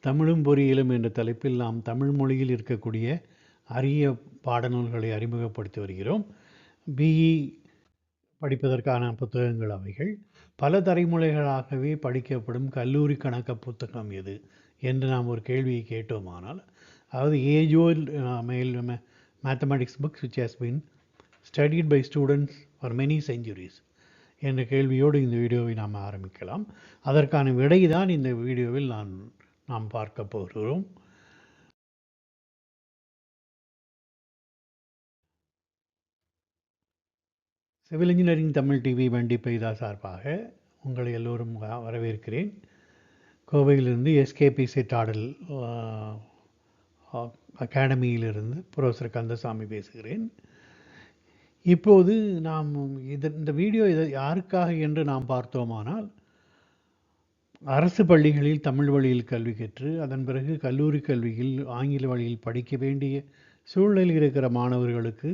தமிழும் பொறியியலும் என்ற தலைப்பில் நாம் தமிழ் மொழியில் இருக்கக்கூடிய அரிய பாடநூல்களை அறிமுகப்படுத்தி வருகிறோம். பிஇ படிப்பதற்கான புத்தகங்கள் அவைகள். பல தலைமுறைகளாகவே படிக்கப்படும் கல்லூரி கணக்க புத்தகம் எது என்று நாம் ஒரு கேள்வியை கேட்டோமானால், அதாவது age volt mathematics books which has been studied by students for many centuries என்ற கேள்வியோடு இந்த வீடியோவை நாம் ஆரம்பிக்கலாம். அதற்கான விடை தான் இந்த வீடியோவில் நாம் பார்க்க போகிறோம். சிவில் இன்ஜினியரிங் தமிழ் டிவி வண்டிப்பைதா சார்பாக உங்களை எல்லோரும் வரவேற்கிறேன். கோவையிலிருந்து எஸ்கேபி செட்டாடல் அகாடமியிலிருந்து ப்ரொஃபஸர் கந்தசாமி பேசுகிறேன். இப்போது நாம் இந்த வீடியோ யாருக்காக என்று நாம் பார்த்தோமானால், அரசு பள்ளிகளில் தமிழ் வழியில் கல்வி கற்று அதன் பிறகு கல்லூரி கல்வியில் ஆங்கில வழியில் படிக்க வேண்டிய சூழ்நிலையில் இருக்கிற மாணவர்களுக்கு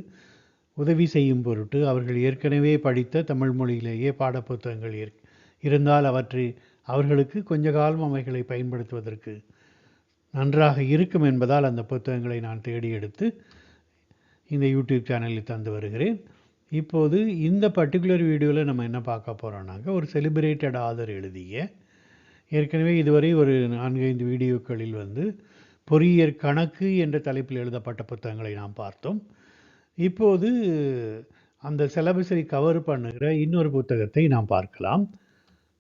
உதவி செய்யும் பொருட்டு அவர்கள் ஏற்கனவே படித்த தமிழ் மொழியிலேயே பாடப்புத்தகங்கள் இருந்தால் அவர்களுக்கு கொஞ்ச காலம் அவைகளை பயன்படுத்துவதற்கு நன்றாக இருக்கும் என்பதால் அந்த புத்தகங்களை நான் தேடி எடுத்து இந்த யூடியூப் சேனலில் தந்து வருகிறேன். இப்போது இந்த பர்டிகுலர் வீடியோவில் நம்ம என்ன பார்க்க போகிறோம்னாக்க, ஒரு செலிப்ரேட்டட் ஆதர் எழுதிய, ஏற்கனவே இதுவரை ஒரு 4-5 வீடியோக்களில் பொறியியற் கணக்கு என்ற தலைப்பில் எழுதப்பட்ட புத்தகங்களை நாம் பார்த்தோம். இப்போது அந்த சிலபஸை கவர் பண்ணுகிற இன்னொரு புத்தகத்தை நாம் பார்க்கலாம்.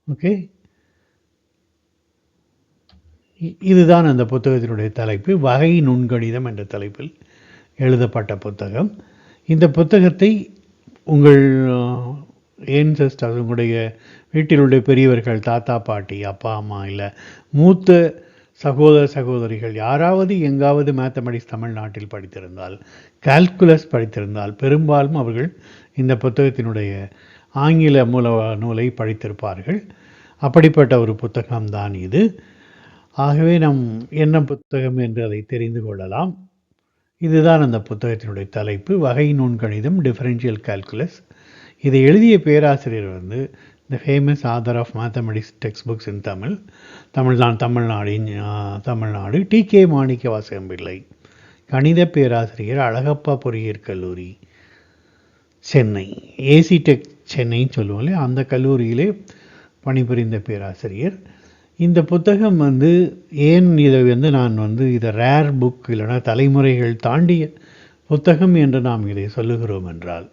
ஓகே, இதுதான் அந்த புத்தகத்தினுடைய தலைப்பு. வகை நுண்கணிதம் என்ற தலைப்பில் எழுதப்பட்ட புத்தகம். இந்த புத்தகத்தை உங்கள் ஏன்செஸ்டர்ஸ், உங்களுடைய வீட்டிலுள்ள பெரியவர்கள், தாத்தா பாட்டி, அப்பா அம்மா, இல்லை மூத்த சகோதர சகோதரிகள் யாராவது எங்காவது மேத்தமெட்டிக்ஸ் தமிழ்நாட்டில் படித்திருந்தால், கால்குலஸ் படித்திருந்தால், பெரும்பாலும் அவர்கள் இந்த புத்தகத்தினுடைய ஆங்கில மூல நூலை படித்திருப்பார்கள். அப்படிப்பட்ட ஒரு புத்தகம்தான் இது. ஆகவே நம் என்ன புத்தகம் என்று அதை தெரிந்து கொள்ளலாம். இதுதான் அந்த புத்தகத்தினுடைய தலைப்பு, வகை நுண்கணிதம், டிஃபரன்ஷியல் கால்குலஸ். இதை எழுதிய பேராசிரியர் the famous author of mathematics text books in Tamil Nadu T K. Manickavasagam Pillai, கணித பேராசிரியர், அழகப்பா பொறியியற் கல்லூரி, சென்னை, ஏசி டெக் சென்னைன்னு சொல்லுவோம்ல, அந்த கல்லூரியிலே பணிபுரிந்த பேராசிரியர். இந்த புத்தகம் ஏன் இதை நான் இதை ரேர் புக், இல்லைனா தலைமுறைகள் தாண்டிய புத்தகம் என்று நாம் இதை சொல்லுகிறோம் என்றால்,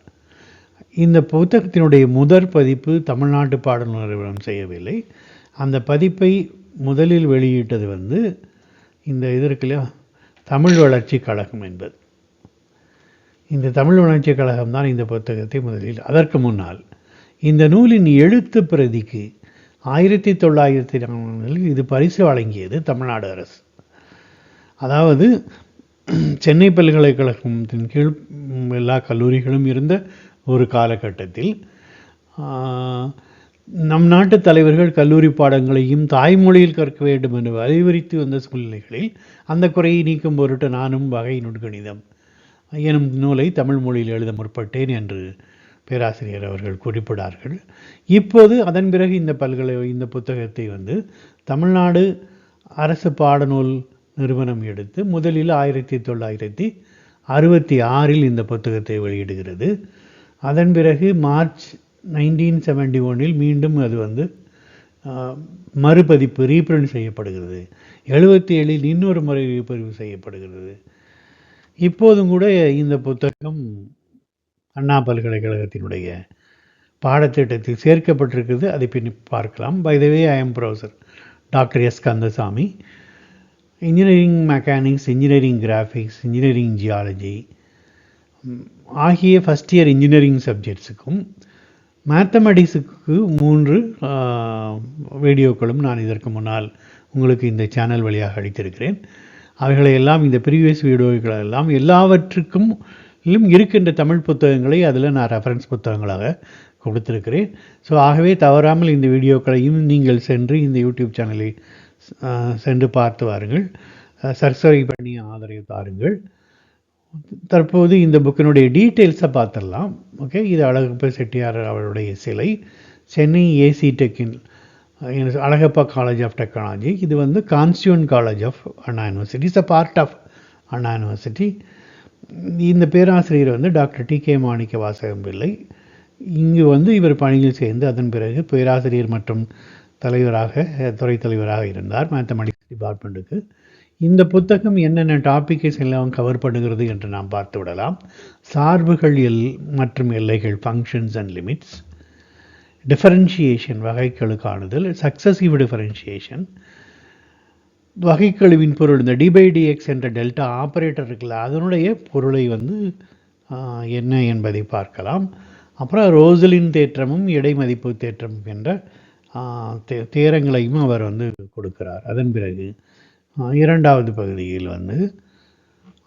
இந்த புத்தகத்தினுடைய முதற் பதிப்பு தமிழ்நாட்டு பாடநூல் நிறுவனம் செய்யவில்லை. அந்த பதிப்பை முதலில் வெளியிட்டது இந்த இதற்குள்ள தமிழ் வளர்ச்சி கழகம் என்பது. இந்த தமிழ் வளர்ச்சி கழகம் தான் இந்த புத்தகத்தை முதலில். அதற்கு முன்னால் இந்த நூலின் எழுத்து பிரதிக்கு 1904 இது பரிசு வழங்கியது தமிழ்நாடு அரசு. அதாவது சென்னை பல்கலைக்கழகத்தின் கீழ் எல்லா கல்லூரிகளும் இருந்த ஒரு காலகட்டத்தில் நம் நாட்டு தலைவர்கள் கல்லூரி பாடங்களையும் தாய்மொழியில் கற்க வேண்டும் என்று வலியுறுத்தி வந்த சூழ்நிலைகளில் அந்த குறையை நீக்கும் பொருட்டு நானும் வகை நுண்கணிதம் எனும் நூலை தமிழ் மொழியில் எழுத முற்பட்டேன் என்று பேராசிரியர் அவர்கள் குறிப்பிடார்கள். இப்போது அதன் பிறகு இந்த புத்தகத்தை தமிழ்நாடு அரசு பாடநூல் நிறுவனம் எடுத்து முதலில் 1966 இந்த புத்தகத்தை வெளியிடுகிறது. அதன் பிறகு மார்ச் 1971 மீண்டும் அது மறுபதிப்பு, ரீப்ரிண்ட் செய்யப்படுகிறது. 77 இன்னொரு முறை ரீபதிப்பு செய்யப்படுகிறது. இப்போதும் கூட இந்த புத்தகம் அண்ணா பல்கலைக்கழகத்தினுடைய பாடத்திட்டத்தில் சேர்க்கப்பட்டிருக்கிறது. அதை பின் பார்க்கலாம். By the way, I am professor doctor S Kandasamy. Engineering mechanics, engineering graphics, engineering geology ஆகிய ஃபஸ்ட் இயர் இன்ஜினியரிங் சப்ஜெக்ட்ஸுக்கும் மேத்தமெட்டிக்ஸுக்கு 3 வீடியோக்களும் நான் இதற்கு முன்னால் உங்களுக்கு இந்த சேனல் வழியாக அளித்திருக்கிறேன். அவைகளை எல்லாம், இந்த ப்ரீவியஸ் வீடியோக்களெல்லாம் எல்லாவற்றுக்கும் இருக்கின்ற தமிழ் புத்தகங்களை அதில் நான் ரெஃபரன்ஸ் புத்தகங்களாக கொடுத்திருக்கிறேன். ஸோ ஆகவே தவறாமல் இந்த வீடியோக்களையும் நீங்கள் சென்று இந்த யூடியூப் சேனலை சென்று பார்த்து வாருங்கள். சப்ஸ்கிரைப் பண்ணி ஆதரவு தாருங்கள். தற்போது இந்த புக்கினுடைய டீட்டெயில்ஸை பார்த்துடலாம். ஓகே, இது அழகப்ப செட்டியார் அவருடைய சிலை, சென்னை ஏசி டெக்கின் அழகப்பா காலேஜ் ஆஃப் டெக்னாலஜி. இது வந்து constituent college of Anna university. It's a part of Anna university. இந்த பேராசிரியர் வந்து டாக்டர் டி.கே. மாணிக்க வாசகம் பிள்ளை. இங்கு வந்து இவர் பணியில் சேர்ந்து அதன் பிறகு பேராசிரியர் மற்றும் தலைவராக, துறை தலைவராக இருந்தார் மேத்தமெட்டிக்ஸ் டிபார்ட்மெண்ட்டுக்கு. இந்த புத்தகம் என்னென்ன டாபிக்ஸ் எல்லாம் கவர் பண்ணுகிறது என்று நாம் பார்த்து விடலாம். சார்புகள் மற்றும் எல்லைகள், ஃபங்க்ஷன்ஸ் அண்ட் லிமிட்ஸ். டிஃபரன்ஷியேஷன், வகைக்கெழு காணுதல். சக்சஸிவ் டிஃபரன்ஷியேஷன், வகைக்கெழுவின் பொருள். இந்த d/dx என்ற டெல்டா ஆப்ரேட்டர் இருக்குல்ல, அதனுடைய பொருளை வந்து என்ன என்பதை பார்க்கலாம். அப்புறம் ரோசலின் தேற்றமும் இடைமதிப்பு தேற்றமும் என்ற தேரங்களையும் அவர் வந்து கொடுக்கிறார். அதன் பிறகு இரண்டாவது பகுதியில் வந்து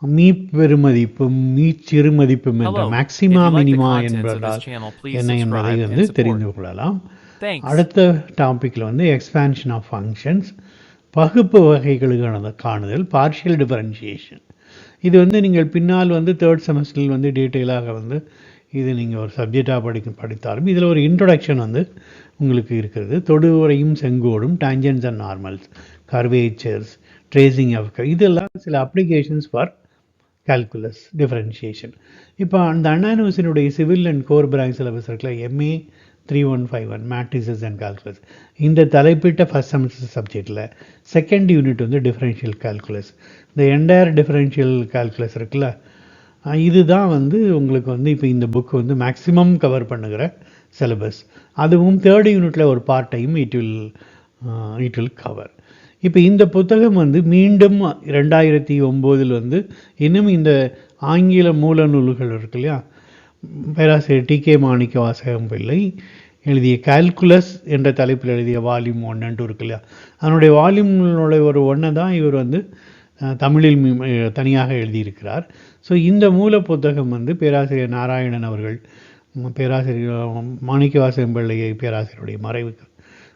மீப்பெருமதிப்பும் மீச்சிறுமதிப்பும் என்ற மேக்சிமா மினிமா என்பதால் என்ன என்பதை வந்து தெரிந்து கொள்ளலாம். அடுத்த டாபிக்ல வந்து எக்ஸ்பான்ஷன் ஆஃப் ஃபங்க்ஷன்ஸ், பகுப்பு வகைகளுக்கான காணுதல், பார்ஷியல் டிஃபரன்ஷியேஷன். இது வந்து நீங்கள் பின்னால் வந்து தேர்ட் செமஸ்டரில் வந்து டீட்டெயிலாக வந்து இது நீங்கள் ஒரு சப்ஜெக்டாக படித்தாலும் இதில் ஒரு இன்ட்ரொடக்ஷன் வந்து உங்களுக்கு இருக்கிறது. தொடுவுரையும் செங்கோடும், tangents and normals, curvatures, tracing of, இதெல்லாம் சில அப்ளிகேஷன்ஸ் ஃபார் கால்குலஸ் டிஃபரன்ஷியேஷன். இப்போ அந்த அண்ணா யூனிவர்சிட்டியுடைய civil and core branch syllabus இருக்குல்ல, MA 3151 மேட்ரிசஸ் அண்ட் கால்குலஸ், இந்த தலைப்பிட்ட ஃபஸ்ட் செமஸ்டர் சப்ஜெக்டில் செகண்ட் யூனிட் வந்து டிஃபரன்ஷியல் கால்குலஸ். இந்த என்டையர் டிஃபரன்ஷியல் கால்குலஸ் இருக்குல்ல, இதுதான் வந்து உங்களுக்கு வந்து இப்போ இந்த புக் வந்து மேக்ஸிமம் கவர் பண்ணுகிற சிலபஸ். அதுவும் தேர்ட் யூனிட்டில் ஒரு பார்ட்டையும் இட் வில் கவர். இப்போ இந்த புத்தகம் வந்து மீண்டும் 2009 வந்து இன்னும் இந்த ஆங்கில மூல நூல்கள் இருக்கு இல்லையா, பேராசிரியர் டி.கே. மாணிக்க வாசகம் பிள்ளை எழுதிய கால்குலஸ் என்ற தலைப்பில் எழுதிய வால்யூம் 1 and 2 இருக்கு இல்லையா, அதனுடைய வால்யூம்னுடைய ஒரு 1 தான் இவர் வந்து தமிழில் தனியாக எழுதியிருக்கிறார். ஸோ இந்த மூல புத்தகம் வந்து பேராசிரியர் நாராயணன் அவர்கள், பேராசிரியர் மாணிக்க வாசகம் பிள்ளையை பேராசிரியருடைய மறைவுக்கு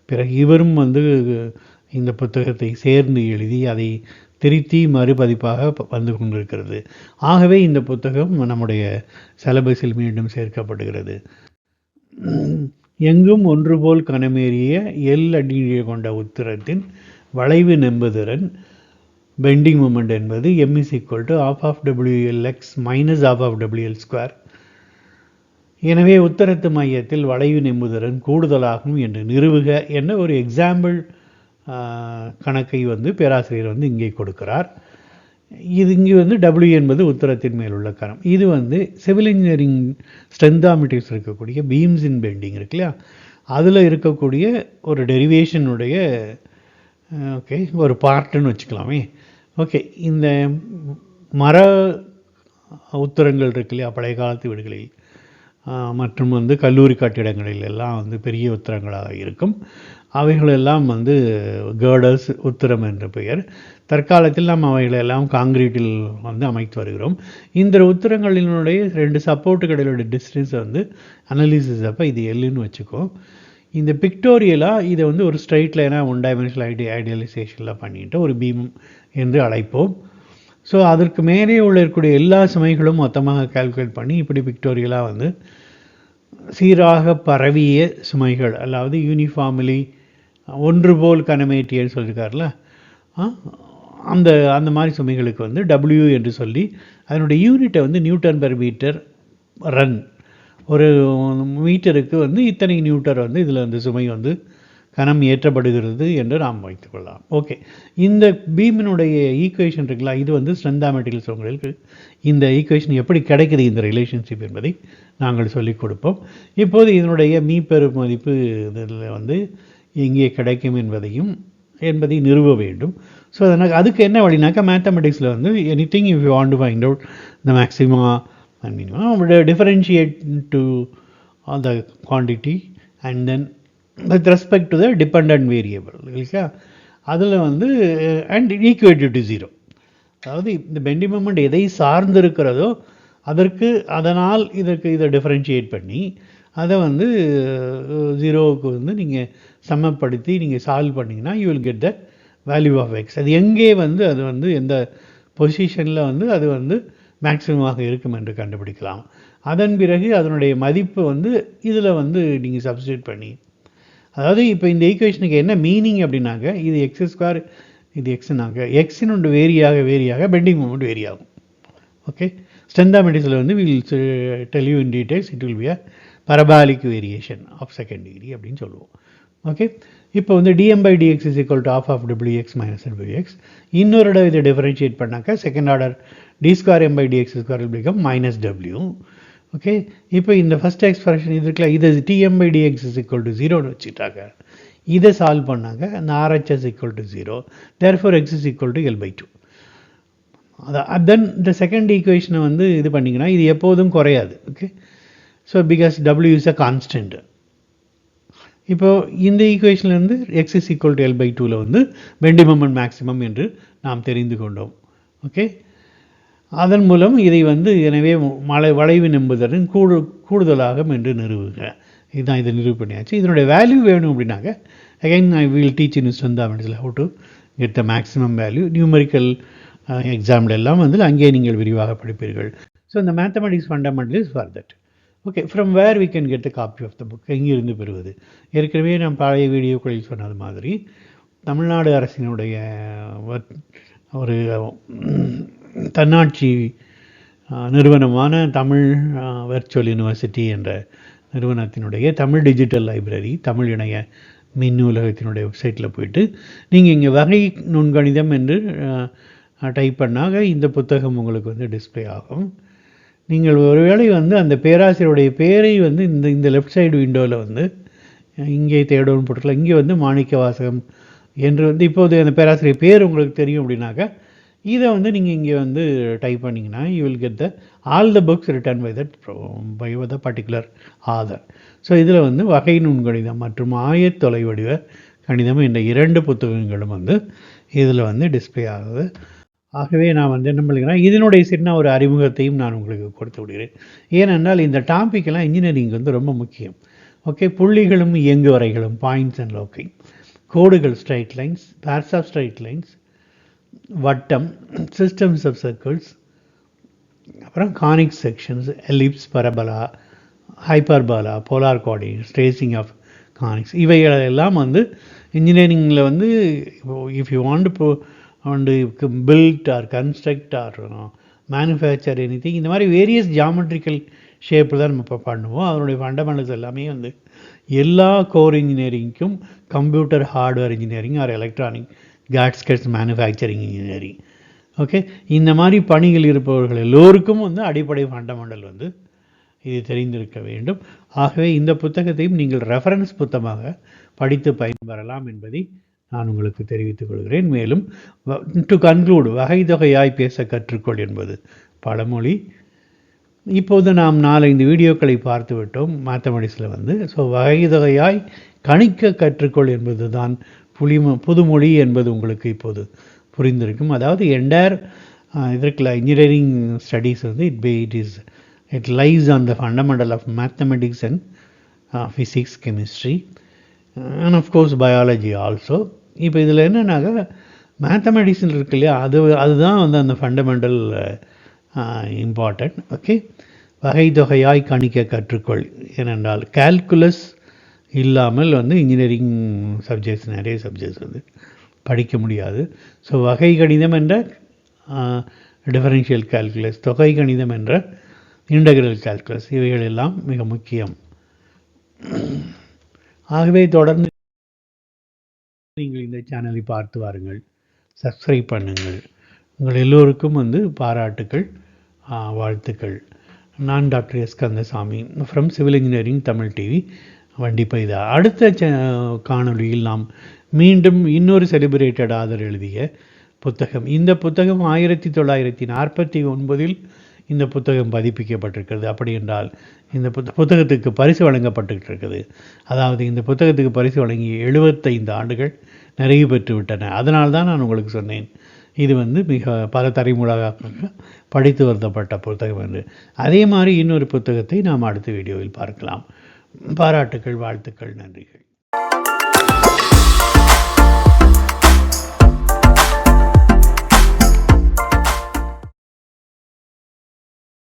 பிறகு இவரும் வந்து இந்த புத்தகத்தை சேர்ந்து எழுதி அதை திருத்தி மறுபதிப்பாக வந்து கொண்டிருக்கிறது. ஆகவே இந்த புத்தகம் நம்முடைய சிலபஸில் மீண்டும் சேர்க்கப்படுகிறது. எங்கும் ஒன்று போல் கனமேறிய எல் அடியை கொண்ட உத்தரத்தின் வளைவு நெம்புதிறன் பெண்டிங் மூமெண்ட் என்பது m is equal to half of WLX minus half of WL square. எனவே உத்தரத்து மையத்தில் வளைவு நெம்புதிறன் கூடுதலாகும் என்று நிறுவுக என்ற ஒரு எக்ஸாம்பிள் கணக்கை வந்து பேராசிரியர் வந்து இங்கே கொடுக்கிறார். இது இங்கே வந்து W என்பது உத்தரத்தின் மேல் உள்ள கரம். இது வந்து சிவில் இன்ஜினியரிங் ஸ்ட்ரென்தாமெட்ரிக்ஸ் இருக்கக்கூடிய பீம்ஸ் இன் பெண்டிங் இருக்கு இல்லையா, அதில் இருக்கக்கூடிய ஒரு டெரிவேஷனுடைய ஓகே ஒரு பார்ட்டுன்னு வச்சுக்கலாமே. ஓகே, இந்த மர உத்தரங்கள் இருக்கு இல்லையா, பழைய காலத்து வீடுகளில் மற்றும் வந்து கல்லூரி கட்டிடங்களில் எல்லாம் வந்து பெரிய உத்தரங்களாக இருக்கும். அவைகளெல்லாம் வந்து கேர்டர்ஸ் உத்தரம் என்ற பெயர். தற்காலத்தில் நாம் அவைகளெல்லாம் காங்கிரீட்டில் வந்து அமைத்து வருகிறோம். இந்த உத்தரங்களினுடைய 2 சப்போர்ட்டுகளினுடைய டிஸ்டன்ஸை வந்து அனலிசிஸ் அப்போ இது எல்லுன்னு வச்சுக்கோ. இந்த பிக்டோரியலாக இதை வந்து ஒரு ஸ்ட்ரைட் லைனாக 1 டைமென்ஷனல் ஐடியலைசேஷனில் பண்ணிட்டு ஒரு பீம் என்று அழைப்போம். ஸோ அதற்கு மேலே உள்ள இருக்கக்கூடிய எல்லா சுமைகளும் மொத்தமாக கால்குலேட் பண்ணி இப்படி பிக்டோரியலாக வந்து சீராக பரவிய சுமைகள், அதாவது யூனிஃபார்ம்லி ஒன்று போல் கனமேட்டியன்னு சொல்லியிருக்காருல, அந்த அந்த மாதிரி சுமைகளுக்கு வந்து W என்று சொல்லி அதனுடைய யூனிட்டை வந்து நியூட்டன் பெர் மீட்டர் ரன், ஒரு மீட்டருக்கு வந்து இத்தனை நியூட்டர் வந்து இதில் வந்து சுமை வந்து கனம் ஏற்றப்படுகிறது என்று நாம் வைத்துக்கொள்ளலாம். ஓகே, இந்த பீமினுடைய ஈக்குவேஷன் இருக்குல்ல, இது வந்து ஸ்ட்ரென்தாமெட்ரிக்ஸ் உங்களுக்கு இந்த ஈக்குவேஷன் எப்படி கிடைக்குது இந்த ரிலேஷன்ஷிப் என்பதை நாங்கள் சொல்லிக் கொடுப்போம். இப்போது இதனுடைய மீப்பெரு மதிப்பு இதில் வந்து எங்கே கிடைக்கும் என்பதை நிறுவ வேண்டும். ஸோ அதனால் அதுக்கு என்ன வழினாக்கா, மேத்தமெட்டிக்ஸில் வந்து anything if you want to find out the maxima and minimum, differentiate to all the quantity and then with respect to the dependent variable இல்லையா, அதில் வந்து அண்ட் ஈக்குவேட்டட் டு 0. அதாவது இந்த பெண்டிங் மொமெண்ட் எதை சார்ந்திருக்கிறதோ அதற்கு அதனால் இதை டிஃபரன்ஷியேட் பண்ணி அதை வந்து 0வுக்கு வந்து நீங்கள் சமப்படுத்தி நீங்கள் சால்வ் பண்ணிங்கன்னா you will get the value of X. அது எங்கே வந்து அது வந்து எந்த பொசிஷனில் வந்து அது வந்து மேக்ஸிமமாக இருக்கும் என்று கண்டுபிடிக்கலாம். அதன் பிறகு அதனுடைய மதிப்பு வந்து இதில் வந்து நீங்கள் சப்ஸ்டியூட் பண்ணி அதாவது இப்போ இந்த ஈக்குவேஷனுக்கு என்ன மீனிங் அப்படின்னாக்க இது எக்ஸ் ஸ்கொயர் இது எக்ஸ்னாக்க எக்ஸினோட வேரியாக பெண்டிங் மூமெண்ட் வேரி ஆகும். ஓகே, ஸ்ட்ரென்த் ஆஃப் மெட்டீரியல் வந்து will tell you in details. It will be a parabolic variation of second degree அப்படின்னு சொல்லுவோம். ஓகே, இப்போ வந்து dm/dx is equal to of of wx minus wx. இன்னொரு இடம் இதை டிஃபரன்ஷியேட் பண்ணாக்கா second order d²m/dx square will become minus w. Okay, இப்போ இந்த ஃபஸ்ட் எக்ஸ்பிரஷன் இதுக்குள்ள இது tm/dx இஸ் ஈக்குவல் டு 0ன்னு வச்சுட்டாங்க. இதை சால்வ் பண்ணாங்க அந்த RHS equal to 0, therefore x is equal to L/2. அதான் தென் இந்த செகண்ட் ஈக்குவேஷனை வந்து இது பண்ணிங்கன்னா இது எப்போதும் குறையாது. Okay, so because w is a constant. இப்போது இந்த ஈக்குவேஷன்லேருந்து எக்ஸ் இஸ் ஈக்குவல் டு L/2ல வந்து பெண்டிங் மொமெண்ட் மேக்ஸிமம் என்று நாம் தெரிந்து கொண்டோம். ஓகே, அதன் மூலம் இதை வந்து எனவே வளைவு நம்புதலின் கூடுதலாகும் என்று நிறுவுக. இதுதான் இதை நிரூவ் பண்ணியாச்சு. இதனுடைய வேல்யூ வேணும் அப்படின்னாக்க again I will teach in fundamentals how to get the maximum value. Numerical example எல்லாம் வந்து அங்கே நீங்கள் விரிவாக படிப்பீர்கள். ஸோ இந்த mathematics fundamental is for that. Okay, from where we can get the copy of the book. எங்கிருந்து பெறுவது? ஏற்கனவே நான் பழைய வீடியோக்களில் சொன்னது மாதிரி தமிழ்நாடு அரசினுடைய ஒரு தன்னாட்சி நிறுவனமான தமிழ் வெர்ச்சுவல் யூனிவர்சிட்டி என்ற நிறுவனத்தினுடைய தமிழ் டிஜிட்டல் லைப்ரரி, தமிழ் இணைய மின் நூலகத்தினுடைய வெப்சைட்டில் போயிட்டு நீங்கள் இங்கே வகை நுண்கணிதம் என்று டைப் பண்ணாக இந்த புத்தகம் உங்களுக்கு வந்து டிஸ்பிளே ஆகும். நீங்கள் ஒருவேளை வந்து அந்த பேராசிரியருடைய பேரை வந்து இந்த லெஃப்ட் சைடு விண்டோவில் வந்து இங்கே தேடவும் போட்டுக்கலாம். இங்கே வந்து மாணிக்க வாசகம் என்று வந்து இப்போது அந்த பேராசிரியர் பேர் உங்களுக்கு தெரியும் அப்படின்னாக்கா இதை வந்து நீங்கள் இங்கே வந்து டைப் பண்ணிங்கன்னா you will get the all the books written by the particular author. So இதில் வந்து வகை நுண்கணிதம் மற்றும் ஆயத்தொலை வடிவ கணிதம் என்ற 2 புத்தகங்களும் வந்து இதில் வந்து டிஸ்பிளே ஆகுது. ஆகவே நான் வந்து என்ன பண்ணுறேன், இதனுடைய சின்ன ஒரு அறிமுகத்தையும் நான் உங்களுக்கு கொடுத்து விடுகிறேன். ஏனென்றால் இந்த டாப்பிக்கெல்லாம் இன்ஜினியரிங் வந்து ரொம்ப முக்கியம். ஓகே, புள்ளிகளும் இயங்கு வரைகளும், பாயிண்ட்ஸ் அண்ட் லோக்கிங், கோடுகள் straight lines, pairs of straight lines, வட்டம், சிஸ்டம்ஸ் ஆஃப் சர்க்கிள்ஸ், அப்புறம் conic sections, ellipse, parabola, hyperbola, polar coordinates, tracing of conics, இவைகளெல்லாம் வந்து இன்ஜினியரிங்கில் வந்து if you want to build or construct or manufacture anything, இந்த மாதிரி various geometrical ஷேப்பில் தான் நம்ம இப்போ பண்ணுவோம். அதனுடைய ஃபண்டமெண்டல்ஸ் எல்லாமே வந்து எல்லா கோர் இன்ஜினியரிங்க்கும் computer hardware engineering or electronic gadgets manufacturing engineering, okay, இந்த மாதிரி பணிகள் இருப்பவர்கள் எல்லோருக்கும் வந்து அடிப்படை ஃபண்டமெண்டல் வந்து இது தெரிந்திருக்க வேண்டும். ஆகவே இந்த புத்தகத்தையும் நீங்கள் ரெஃபரன்ஸ் புத்தகமாக படித்து பயன்பெறலாம் என்பதை நான் உங்களுக்கு தெரிவித்துக் கொள்கிறேன். மேலும் டு கன்க்ளூட், வகை தொகையாய் பேச கற்றுக்கொள் என்பது பழமொழி. இப்போது நாம் 4-5 வீடியோக்களை பார்த்து விட்டோம் மேத்தமெட்டிக்ஸில் வந்து. ஸோ வகை தொகையாய் கணிக்க கற்றுக்கொள் என்பது தான் புதுமொழி என்பது உங்களுக்கு இப்போது புரிந்திருக்கும். அதாவது என்டையர் இதற்குள்ள இன்ஜினியரிங் ஸ்டடீஸ் வந்து it lies on the fundamental of mathematics and physics, chemistry and of course biology also. இப்போ இதில் என்னன்னாக்கா மேத்தமெட்டிக்ஸ் இருக்கு இல்லையா, அதுதான் வந்து அந்த ஃபண்டமெண்டல் இம்பார்ட்டன்ட். ஓகே, வகை தொகையாய் கணிக்க கற்றுக்கொள். ஏனென்றால் கால்குலஸ் இல்லாமல் வந்து இன்ஜினியரிங் சப்ஜெக்ட்ஸ் நிறைய சப்ஜெக்ட்ஸ் வந்து படிக்க முடியாது. ஸோ வகை கணிதம் என்ற டிஃபரன்ஷியல் கால்குலஸ், தொகை கணிதம் என்ற இன்டகிரல் கால்குலஸ், இவைகள் எல்லாம் மிக முக்கியம். ஆகவே தொடர்ந்து நீங்கள் இந்த சேனலை பார்த்து வாருங்கள், சப்ஸ்கிரைப் பண்ணுங்கள். உங்கள் எல்லோருக்கும் வந்து பாராட்டுக்கள், வாழ்த்துக்கள். நான் doctor S Kandasamy from civil engineering Tamil TV, வண்டிப்பைதா. அடுத்த காணொலியில் நாம் மீண்டும் இன்னொரு செலிப்ரேட்டட் ஆதர் எழுதிய புத்தகம். இந்த புத்தகம் 1949 இந்த புத்தகம் பதிப்பிக்கப்பட்டிருக்கிறது. அப்படி என்றால் இந்த புத்தகத்துக்கு பரிசு வழங்கப்பட்டிருக்கிறது. அதாவது இந்த புத்தகத்துக்கு பரிசு வழங்கி 75 ஆண்டுகள் நிறைவு பெற்று விட்டன. அதனால்தான் நான் உங்களுக்கு சொன்னேன் இது வந்து மிக பல தலைமுறையாக படித்து வருத்தப்பட்ட புத்தகம் என்று. அதே மாதிரி இன்னொரு புத்தகத்தை நாம் அடுத்த வீடியோவில் பார்க்கலாம். பாராட்டுக்கள், வாழ்த்துக்கள், நன்றிகள்.